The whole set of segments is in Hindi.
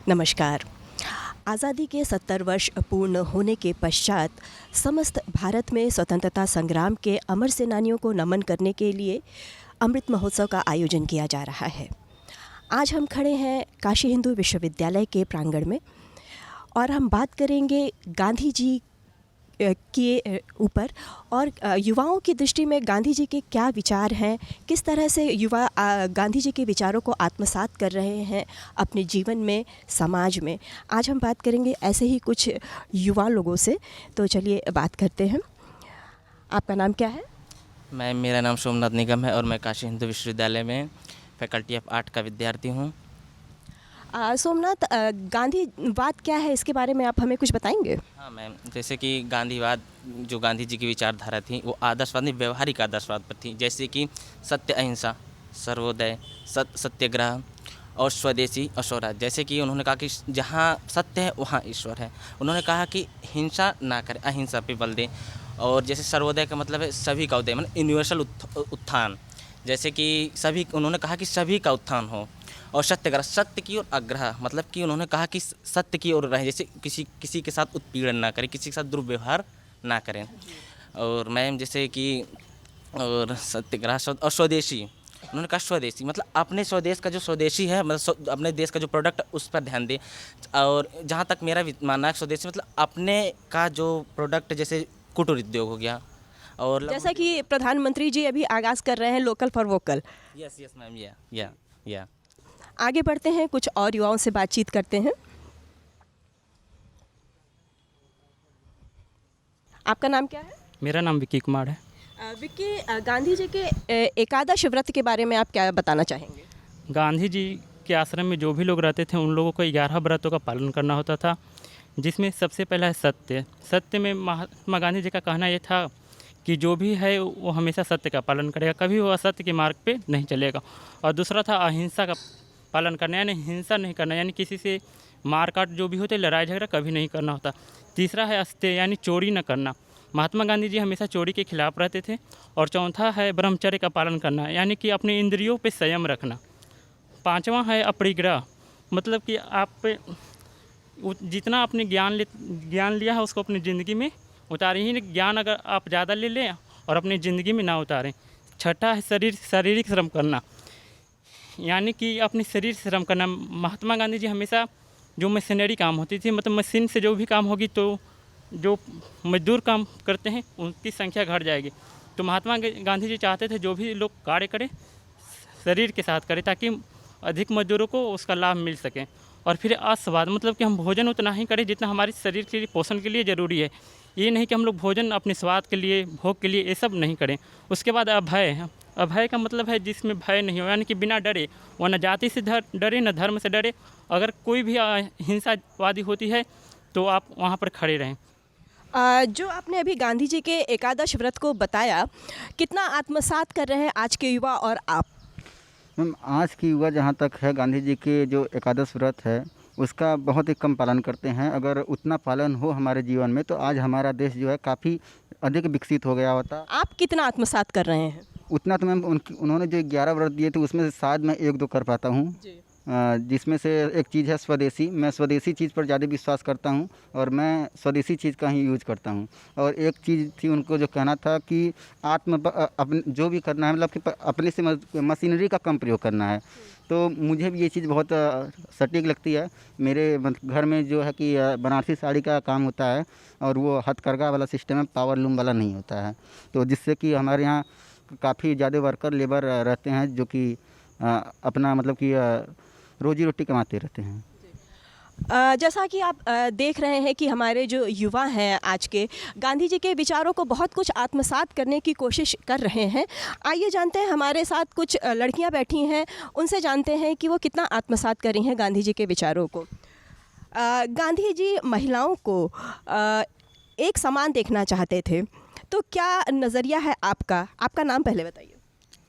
नमस्कार। आज़ादी के 70 वर्ष पूर्ण होने के पश्चात समस्त भारत में स्वतंत्रता संग्राम के अमर सेनानियों को नमन करने के लिए अमृत महोत्सव का आयोजन किया जा रहा है। आज हम खड़े हैं काशी हिंदू विश्वविद्यालय के प्रांगण में और हम बात करेंगे गांधी जी के ऊपर और युवाओं की दृष्टि में गांधी जी के क्या विचार हैं, किस तरह से युवा गांधी जी के विचारों को आत्मसात कर रहे हैं अपने जीवन में, समाज में। आज हम बात करेंगे ऐसे ही कुछ युवा लोगों से। तो चलिए बात करते हैं। आपका नाम क्या है? मेरा नाम सोमनाथ निगम है और मैं काशी हिंदू विश्वविद्यालय में फैकल्टी ऑफ आर्ट का विद्यार्थी हूँ। सोमनाथ, गांधीवाद क्या है, इसके बारे में आप हमें कुछ बताएंगे? हाँ मैम, जैसे कि गांधीवाद, जो गांधी जी की विचारधारा थी वो आदर्शवाद नहीं, व्यवहारिक आदर्शवाद पर थी। जैसे कि सत्य, अहिंसा, सर्वोदय, सत्याग्रह और स्वदेशी और स्वराज। जैसे कि उन्होंने कहा कि जहाँ सत्य है वहाँ ईश्वर है। उन्होंने कहा कि हिंसा ना करें, अहिंसा पे बल दें। और जैसे सर्वोदय का मतलब है सभी का उदय, मतलब यूनिवर्सल उत्थान। जैसे कि उन्होंने कहा कि सभी का उत्थान हो। और सत्याग्रह, सत्य की ओर आग्रह, मतलब कि उन्होंने कहा कि सत्य की ओर रहें, जैसे किसी के साथ उत्पीड़न ना करें, किसी के साथ दुर्व्यवहार ना करें। और मैम जैसे कि और सत्याग्रह और स्वदेशी, उन्होंने कहा स्वदेशी मतलब अपने स्वदेश का जो स्वदेशी है, मतलब अपने देश का जो प्रोडक्ट उस पर ध्यान दें। और जहाँ तक मेरा मानना है, स्वदेशी मतलब अपने का जो प्रोडक्ट, जैसे कुटीर उद्योग हो गया। और जैसा कि प्रधानमंत्री जी अभी आगाज़ कर रहे हैं local for vocal. Yes ma'am, या आगे बढ़ते हैं, कुछ और युवाओं से बातचीत करते हैं। आपका नाम क्या है? मेरा नाम विक्की कुमार है। विक्की, गांधी जी के एकादश व्रत के बारे में आप क्या बताना चाहेंगे? गांधी जी के आश्रम में जो भी लोग रहते थे उन लोगों को 11 व्रतों का पालन करना होता था, जिसमें सबसे पहला है सत्य। सत्य में महात्मा गांधी जी का कहना यह था कि जो भी है वो हमेशा सत्य का पालन करेगा, कभी वो असत्य के मार्ग पे नहीं चलेगा। और दूसरा था अहिंसा का पालन करना, यानी हिंसा नहीं करना, यानी किसी से मारकाट जो भी होते, लड़ाई झगड़ा कभी नहीं करना होता। तीसरा है अस्तेय, यानी चोरी न करना। महात्मा गांधी जी हमेशा चोरी के खिलाफ रहते थे। और चौथा है ब्रह्मचर्य का पालन करना, यानी कि अपनी इंद्रियों पे संयम रखना। पांचवा है अपरिग्रह, मतलब कि आप जितना आपने ज्ञान लिया है उसको अपनी ज़िंदगी में उतारें ही। ज्ञान अगर आप ज़्यादा ले लें और अपनी ज़िंदगी में ना उतारें। छठा है शारीरिक श्रम करना, यानी कि अपने शरीर से श्रम करना। महात्मा गांधी जी हमेशा जो मशीनरी काम होती थी, मतलब मशीन से जो भी काम होगी तो जो मजदूर काम करते हैं उनकी संख्या घट जाएगी। तो महात्मा गांधी जी चाहते थे जो भी लोग कार्य करें शरीर के साथ करें, ताकि अधिक मजदूरों को उसका लाभ मिल सके। और फिर आस्वाद, मतलब कि हम भोजन उतना ही करें जितना हमारे शरीर के लिए, पोषण के लिए ज़रूरी है। ये नहीं कि हम लोग भोजन अपने स्वाद के लिए, भोग के लिए, ये सब नहीं करें। उसके बाद अभय। अभय का मतलब है जिसमें भय नहीं हो, यानी कि बिना डरे, वह न जाति से डरे न धर्म से डरे। अगर कोई भी हिंसावादी होती है तो आप वहाँ पर खड़े रहें। जो आपने अभी गांधी जी के एकादश व्रत को बताया, कितना आत्मसात कर रहे हैं आज के युवा और आप? मैम, आज की युवा जहाँ तक है गांधी जी के जो एकादश व्रत है उसका बहुत ही कम पालन करते हैं। अगर उतना पालन हो हमारे जीवन में तो आज हमारा देश जो है काफ़ी अधिक विकसित हो गया होता। आप कितना आत्मसात कर रहे हैं? उतना तो मैम उन्होंने जो 11 व्रत दिए थे उसमें से शायद मैं 1-2 कर पाता हूँ। जिसमें से एक चीज़ है स्वदेशी। मैं स्वदेशी चीज़ पर ज़्यादा विश्वास करता हूँ और मैं स्वदेशी चीज़ का ही यूज करता हूँ। और एक चीज़ थी उनको जो कहना था कि अपने जो भी करना है, मतलब कि अपने से मशीनरी का कम प्रयोग करना है। तो मुझे भी ये चीज़ बहुत सटीक लगती है। मेरे घर में जो है कि बनारसी साड़ी का काम होता है और वो हथकरघा वाला सिस्टम है, पावर लूम वाला नहीं होता है। तो जिससे कि हमारे यहाँ काफ़ी ज़्यादा वर्कर लेबर रहते हैं जो कि अपना मतलब कि रोजी रोटी कमाते रहते हैं। जैसा कि आप देख रहे हैं कि हमारे जो युवा हैं आज के, गांधी जी के विचारों को बहुत कुछ आत्मसात करने की कोशिश कर रहे हैं। आइए जानते हैं, हमारे साथ कुछ लड़कियां बैठी हैं, उनसे जानते हैं कि वो कितना आत्मसात कर रही हैं गांधी जी के विचारों को। गांधी जी महिलाओं को एक समान देखना चाहते थे, तो क्या नज़रिया है आपका? आपका नाम पहले बताइए।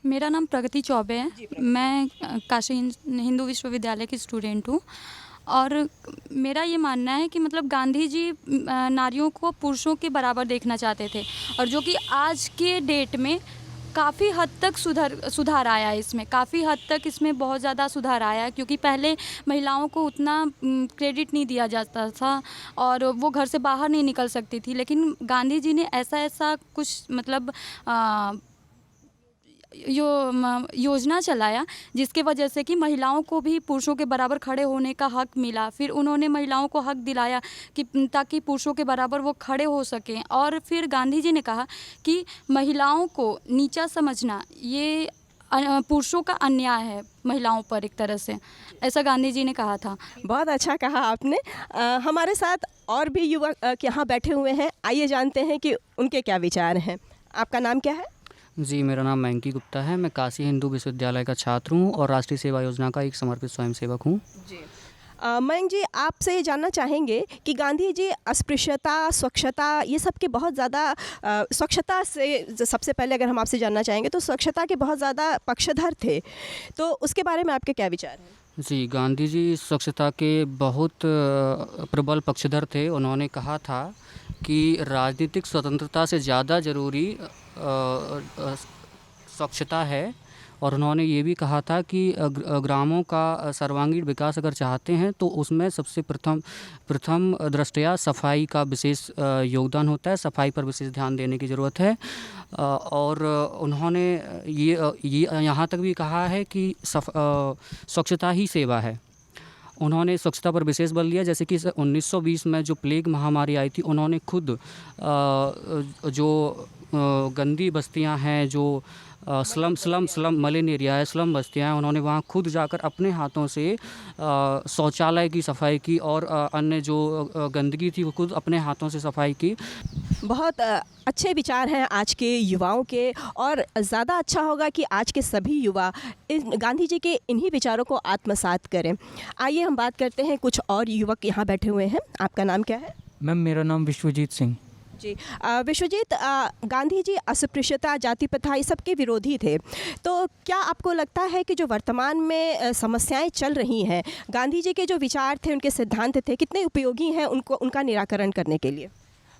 मेरा नाम प्रगति चौबे है। मैं काशी हिंदू विश्वविद्यालय की स्टूडेंट हूँ। और मेरा ये मानना है कि मतलब गांधी जी नारियों को पुरुषों के बराबर देखना चाहते थे, और जो कि आज के डेट में काफ़ी हद तक सुधार आया है इसमें, काफ़ी हद तक इसमें बहुत ज़्यादा सुधार आया है, क्योंकि पहले महिलाओं को उतना क्रेडिट नहीं दिया जाता था और वो घर से बाहर नहीं निकल सकती थी। लेकिन गांधी जी ने ऐसा कुछ मतलब योजना चलाया जिसके वजह से कि महिलाओं को भी पुरुषों के बराबर खड़े होने का हक मिला। फिर उन्होंने महिलाओं को हक दिलाया कि ताकि पुरुषों के बराबर वो खड़े हो सकें। और फिर गांधी जी ने कहा कि महिलाओं को नीचा समझना ये पुरुषों का अन्याय है महिलाओं पर, एक तरह से ऐसा गांधी जी ने कहा था। बहुत अच्छा कहा आपने। हमारे साथ और भी युवक यहाँ बैठे हुए हैं, आइए जानते हैं कि उनके क्या विचार हैं। आपका नाम क्या है? जी, मेरा नाम मैंकी गुप्ता है। मैं काशी हिंदू विश्वविद्यालय का छात्र हूँ और राष्ट्रीय सेवा योजना का एक समर्पित स्वयंसेवक हूँ। जी मयंक जी, आपसे ये जानना चाहेंगे कि गांधी जी अस्पृश्यता, स्वच्छता, ये सब के बहुत ज़्यादा स्वच्छता से सबसे पहले अगर हम आपसे जानना चाहेंगे तो स्वच्छता के बहुत ज़्यादा पक्षधर थे, तो उसके बारे में आपके क्या विचार हैं? जी, गांधी जी स्वच्छता के बहुत प्रबल पक्षधर थे। उन्होंने कहा था कि राजनीतिक स्वतंत्रता से ज़्यादा ज़रूरी स्वच्छता है, और उन्होंने ये भी कहा था कि ग्रामों का सर्वांगीण विकास अगर चाहते हैं तो उसमें सबसे प्रथम दृष्टया सफाई का विशेष योगदान होता है, सफाई पर विशेष ध्यान देने की ज़रूरत है। और उन्होंने ये यहाँ तक भी कहा है कि स्वच्छता ही सेवा है। उन्होंने स्वच्छता पर विशेष बल दिया, जैसे कि 1920 में जो प्लेग महामारी आई थी, उन्होंने खुद जो गंदी बस्तियां हैं, जो स्लम मलिन एरिया है, स्लम बस्तियां हैं, उन्होंने वहां खुद जाकर अपने हाथों से शौचालय की सफाई की और अन्य जो गंदगी थी वो खुद अपने हाथों से सफाई की। बहुत अच्छे विचार हैं आज के युवाओं के, और ज़्यादा अच्छा होगा कि आज के सभी युवा गांधी जी के इन्हीं विचारों को आत्मसात करें। आइए हम बात करते हैं, कुछ और युवक यहाँ बैठे हुए हैं। आपका नाम क्या है? मैम, मेरा नाम विश्वजीत सिंह। जी विश्वजीत, गांधी जी अस्पृश्यता, जाति प्रथा, ये सब के विरोधी थे, तो क्या आपको लगता है कि जो वर्तमान में समस्याएं चल रही हैं, गांधी जी के जो विचार थे, उनके सिद्धांत थे, कितने उपयोगी हैं उनका निराकरण करने के लिए?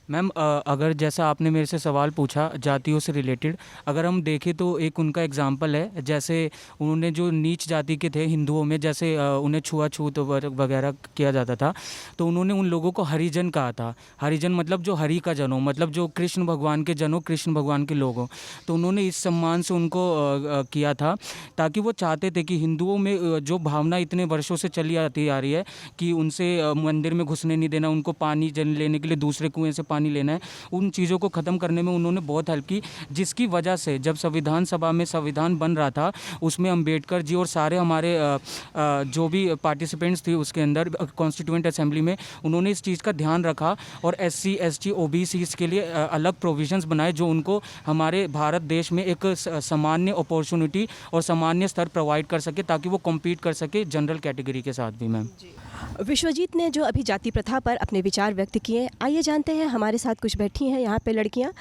मैम, अगर जैसा आपने मेरे से सवाल पूछा जातियों से रिलेटेड, अगर हम देखें तो एक उनका एग्जाम्पल है, जैसे उन्होंने जो नीच जाति के थे हिंदुओं में, जैसे उन्हें छुआछूत वगैरह किया जाता था, तो उन्होंने उन लोगों को हरिजन कहा था। हरिजन मतलब जो हरि का जन हो, मतलब जो कृष्ण भगवान के जन हो, कृष्ण भगवान के लोग हों। तो उन्होंने इस सम्मान से उनको किया था, ताकि वो चाहते थे कि हिंदुओं में जो भावना इतने वर्षों से चली आती आ रही है कि उनसे मंदिर में घुसने नहीं देना, उनको पानी जल लेने के लिए दूसरे कुएँ से पानी लेना है, उन चीज़ों को ख़त्म करने में उन्होंने बहुत हेल्प की। जिसकी वजह से जब संविधान सभा में संविधान बन रहा था, उसमें अंबेडकर जी और सारे हमारे जो भी पार्टिसिपेंट्स थे उसके अंदर कॉन्स्टिट्यूएंट असेंबली में, उन्होंने इस चीज़ का ध्यान रखा और SC ST OBC के लिए अलग प्रोविजंस बनाए, जो उनको हमारे भारत देश में एक सामान्य अपॉर्चुनिटी और सामान्य स्तर प्रोवाइड कर सके, ताकि वो कम्पीट कर सके जनरल कैटेगरी के साथ भी। मैम, विश्वजीत ने जो अभी जाति प्रथा पर अपने विचार व्यक्त किए, आइए जानते हैं, हमारे साथ कुछ बैठी हैं यहाँ पे लड़कियाँ।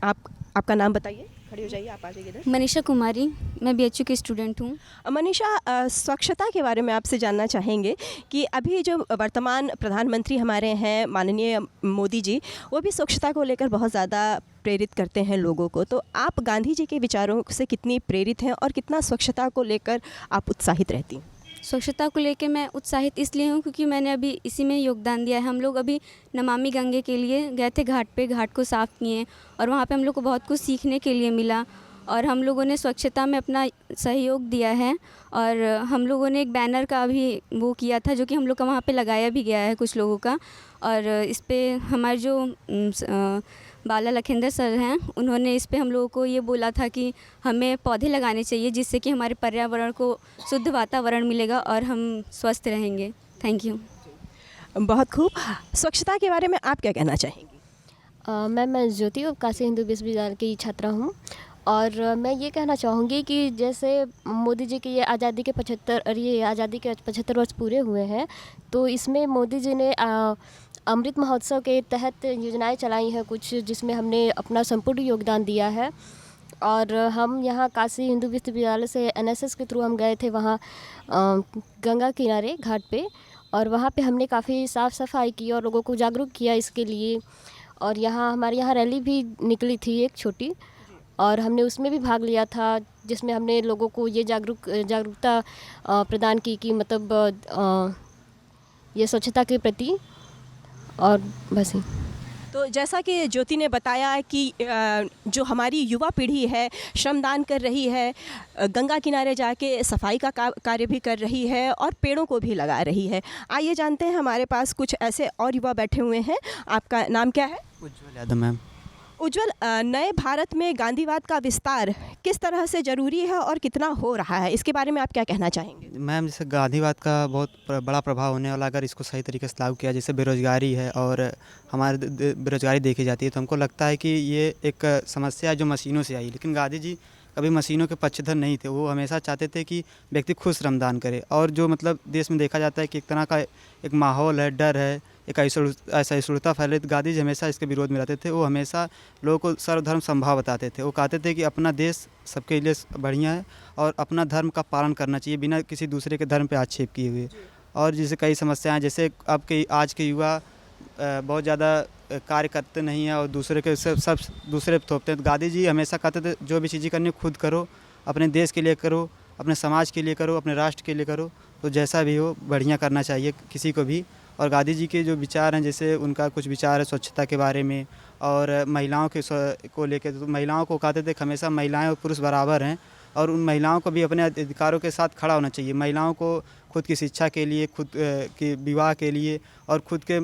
आपका नाम बताइए, खड़ी हो जाइए, आप आ जाइए इधर। मनीषा कुमारी, मैं BHU की स्टूडेंट हूँ। मनीषा, स्वच्छता के बारे में आपसे जानना चाहेंगे कि अभी जो वर्तमान प्रधानमंत्री हमारे हैं माननीय मोदी जी, वो भी स्वच्छता को लेकर बहुत ज़्यादा प्रेरित करते हैं लोगों को, तो आप गांधी जी के विचारों से कितनी प्रेरित हैं और कितना स्वच्छता को लेकर आप उत्साहित रहती हैं? स्वच्छता को लेके मैं उत्साहित इसलिए हूँ क्योंकि मैंने अभी इसी में योगदान दिया है। हम लोग अभी नमामि गंगे के लिए गए थे घाट पे, घाट को साफ़ किए और वहाँ पे हम लोग को बहुत कुछ सीखने के लिए मिला और हम लोगों ने स्वच्छता में अपना सहयोग दिया है। और हम लोगों ने एक बैनर का भी वो किया था जो कि हम लोग का वहाँ पे लगाया भी गया है कुछ लोगों का। और इस पे हमारे जो बाला लखेंद्र सर हैं, उन्होंने इस पे हम लोगों को ये बोला था कि हमें पौधे लगाने चाहिए जिससे कि हमारे पर्यावरण को शुद्ध वातावरण मिलेगा और हम स्वस्थ रहेंगे। Thank you. बहुत खूब। स्वच्छता के बारे में आप क्या कहना चाहेंगी? मैं ज्योति और काशी हिंदू विश्वविद्यालय की छात्रा हूँ और मैं ये कहना चाहूँगी कि जैसे मोदी जी की ये आज़ादी के 75 वर्ष पूरे हुए हैं, तो इसमें मोदी जी ने अमृत महोत्सव के तहत योजनाएं चलाई हैं कुछ, जिसमें हमने अपना संपूर्ण योगदान दिया है। और हम यहाँ काशी हिंदू विश्वविद्यालय से NSS के थ्रू हम गए थे वहाँ गंगा किनारे घाट पे, और वहाँ पे हमने काफ़ी साफ़ सफाई की और लोगों को जागरूक किया इसके लिए। और यहाँ हमारे यहाँ रैली भी निकली थी एक छोटी, और हमने उसमें भी भाग लिया था, जिसमें हमने लोगों को ये जागरूकता प्रदान की कि मतलब ये स्वच्छता के प्रति, और बस ही। तो जैसा कि ज्योति ने बताया कि जो हमारी युवा पीढ़ी है श्रमदान कर रही है, गंगा किनारे जाके सफाई का कार्य भी कर रही है और पेड़ों को भी लगा रही है। आइए जानते हैं, हमारे पास कुछ ऐसे और युवा बैठे हुए हैं। आपका नाम क्या है? उज्ज्वल यादव मैम। उज्ज्वल, नए भारत में गांधीवाद का विस्तार किस तरह से ज़रूरी है और कितना हो रहा है, इसके बारे में आप क्या कहना चाहेंगे? मैम, जैसे गांधीवाद का बहुत बड़ा प्रभाव होने वाला, अगर इसको सही तरीके से लागू किया, जैसे बेरोज़गारी है और हमारे बेरोज़गारी देखी जाती है, तो हमको लगता है कि ये एक समस्या है जो मशीनों से आई। लेकिन गांधी जी कभी मशीनों के पक्षधर नहीं थे। वो हमेशा चाहते थे कि व्यक्ति खुद श्रमदान करे, और जो मतलब देश में देखा जाता है कि एक तरह का एक माहौल है, डर है, एक असहिष्णुता फैल रही, तो गांधी जी हमेशा इसके विरोध में रहते थे। वो हमेशा लोगों को सर्वधर्म समभाव बताते थे। वो कहते थे कि अपना देश सबके लिए बढ़िया है और अपना धर्म का पालन करना चाहिए बिना किसी दूसरे के धर्म पे आक्षेप किए हुए। और जैसे कई समस्याएं, जैसे अब के आज के युवा बहुत ज़्यादा कार्य करते नहीं हैं और दूसरे के सब दूसरे पे थोपते हैं। तो गांधी जी हमेशा कहते थे जो भी चीज़ें करनी खुद करो, अपने देश के लिए करो, अपने समाज के लिए करो, अपने राष्ट्र के लिए करो, तो जैसा भी हो बढ़िया करना चाहिए किसी को भी। और गांधी जी के जो विचार हैं, जैसे उनका कुछ विचार है स्वच्छता के बारे में और महिलाओं के को लेकर, तो महिलाओं को कहते थे हमेशा महिलाएं और पुरुष बराबर हैं और उन महिलाओं को भी अपने अधिकारों के साथ खड़ा होना चाहिए। महिलाओं को खुद की शिक्षा के लिए, खुद की विवाह के लिए और खुद के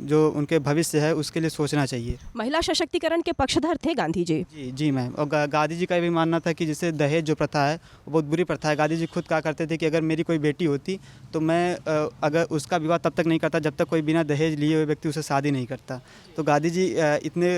जो उनके भविष्य है उसके लिए सोचना चाहिए। महिला सशक्तिकरण के पक्षधर थे गांधी जी। जी मैम। और गांधी जी का भी मानना था कि जैसे दहेज जो प्रथा है वो बहुत बुरी प्रथा है। गांधी जी खुद कहा करते थे कि अगर मेरी कोई बेटी होती तो मैं अगर उसका विवाह तब तक नहीं करता जब तक कोई बिना दहेज लिए हुए व्यक्ति उसे शादी नहीं करता। तो गांधी जी इतने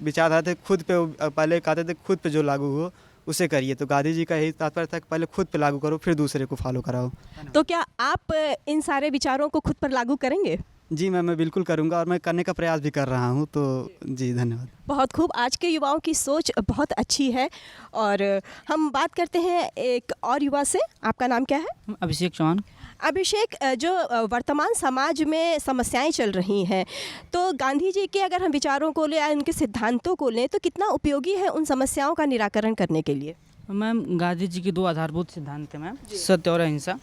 विचारधारा थे, खुद पे पहले कहते थे खुद पे जो लागू हो उसे करिए। तो गांधी जी का यही तात्पर्य था कि पहले खुद पे लागू करो फिर दूसरे को फॉलो कराओ। तो क्या आप इन सारे विचारों को खुद पर लागू करेंगे? जी मैं बिल्कुल करूंगा और मैं करने का प्रयास भी कर रहा हूं। तो जी धन्यवाद। बहुत खूब, आज के युवाओं की सोच बहुत अच्छी है। और हम बात करते हैं एक और युवा से। आपका नाम क्या है? अभिषेक चौहान। अभिषेक, जो वर्तमान समाज में समस्याएं चल रही हैं, तो गांधी जी के अगर हम विचारों को लें, उनके सिद्धांतों को लें, तो कितना उपयोगी है उन समस्याओं का निराकरण करने के लिए? मैम, गांधी जी की 2 आधारभूत सिद्धांत हैं मैम, सत्य और अहिंसा।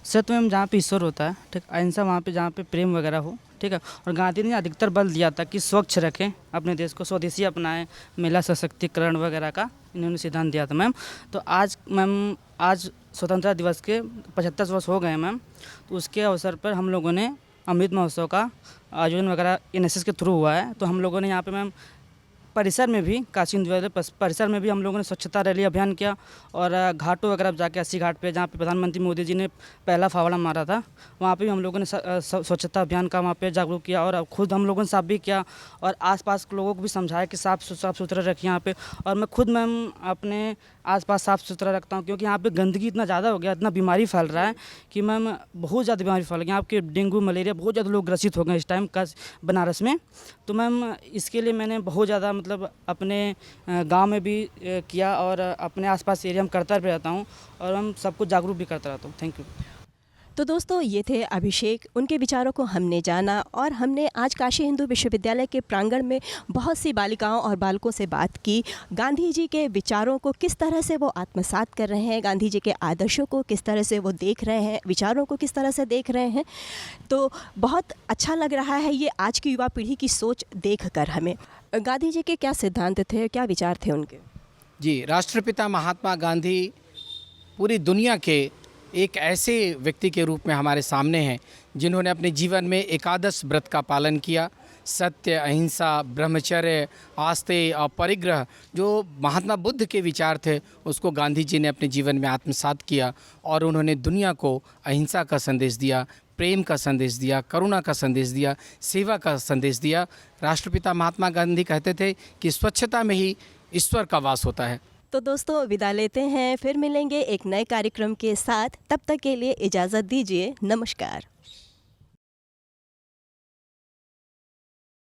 सत्य में जहाँ पे ईश्वर होता है, ठीक, अहिंसा वहाँ पे जहाँ पे प्रेम वगैरह हो, ठीक है। और गांधी ने अधिकतर बल दिया था कि स्वच्छ रखें अपने देश को, स्वदेशी अपनाएं, महिला सशक्तिकरण वगैरह का इन्होंने सिद्धांत दिया था मैम। तो आज स्वतंत्रता दिवस के 75 वर्ष हो गए मैम। तो उसके अवसर पर हम लोगों ने अमृत महोत्सव का आयोजन वगैरह NSS के थ्रू हुआ है। तो हम लोगों ने यहाँ पे मैम परिसर में भी, काशी हिंदू परिसर में भी हम लोगों ने स्वच्छता रैली अभियान किया और घाटों वगैरह जाके 80 घाट पे जहाँ पे प्रधानमंत्री मोदी जी ने पहला फावड़ा मारा था, वहाँ पे भी हम लोगों ने स्वच्छता अभियान का वहाँ पे जागरूक किया और खुद हम लोगों ने साफ भी किया और आसपास के लोगों को भी समझाया कि साफ़ सुथरा रखिए यहाँ पे। और मैं खुद मैम अपने आसपास साफ़ सुथरा रखता हूँ, क्योंकि यहाँ पे गंदगी इतना ज़्यादा हो गया, इतना बीमारी फैल रहा है कि मैम बहुत ज़्यादा बीमारी फैल गई। यहाँ पे डेंगू मलेरिया बहुत ज़्यादा लोग ग्रसित हो गए इस टाइम का बनारस में। तो मैम इसके लिए मैंने बहुत ज़्यादा मतलब अपने गांव में भी किया और अपने आसपास एरिया में करता भी रहता हूँ और हम सबको जागरूक भी करता रहता हूँ। Thank you. तो दोस्तों, ये थे अभिषेक। उनके विचारों को हमने जाना और हमने आज काशी हिंदू विश्वविद्यालय के प्रांगण में बहुत सी बालिकाओं और बालकों से बात की। गांधी जी के विचारों को किस तरह से वो आत्मसात कर रहे हैं, गांधी जी के आदर्शों को किस तरह से वो देख रहे हैं, विचारों को किस तरह से देख रहे हैं। तो बहुत अच्छा लग रहा है ये आज की युवा पीढ़ी की सोच देख कर हमें। गांधी जी के क्या सिद्धांत थे, क्या विचार थे उनके? जी, राष्ट्रपिता महात्मा गांधी पूरी दुनिया के एक ऐसे व्यक्ति के रूप में हमारे सामने हैं जिन्होंने अपने जीवन में एकादश व्रत का पालन किया। सत्य, अहिंसा, ब्रह्मचर्य, आस्ते और परिग्रह जो महात्मा बुद्ध के विचार थे उसको गांधी जी ने अपने जीवन में आत्मसात किया और उन्होंने दुनिया को अहिंसा का संदेश दिया, प्रेम का संदेश दिया, करुणा का संदेश दिया, सेवा का संदेश दिया। राष्ट्रपिता महात्मा गांधी कहते थे कि स्वच्छता में ही ईश्वर का वास होता है। तो दोस्तों, विदा लेते हैं, फिर मिलेंगे एक नए कार्यक्रम के साथ। तब तक के लिए इजाज़त दीजिए। नमस्कार।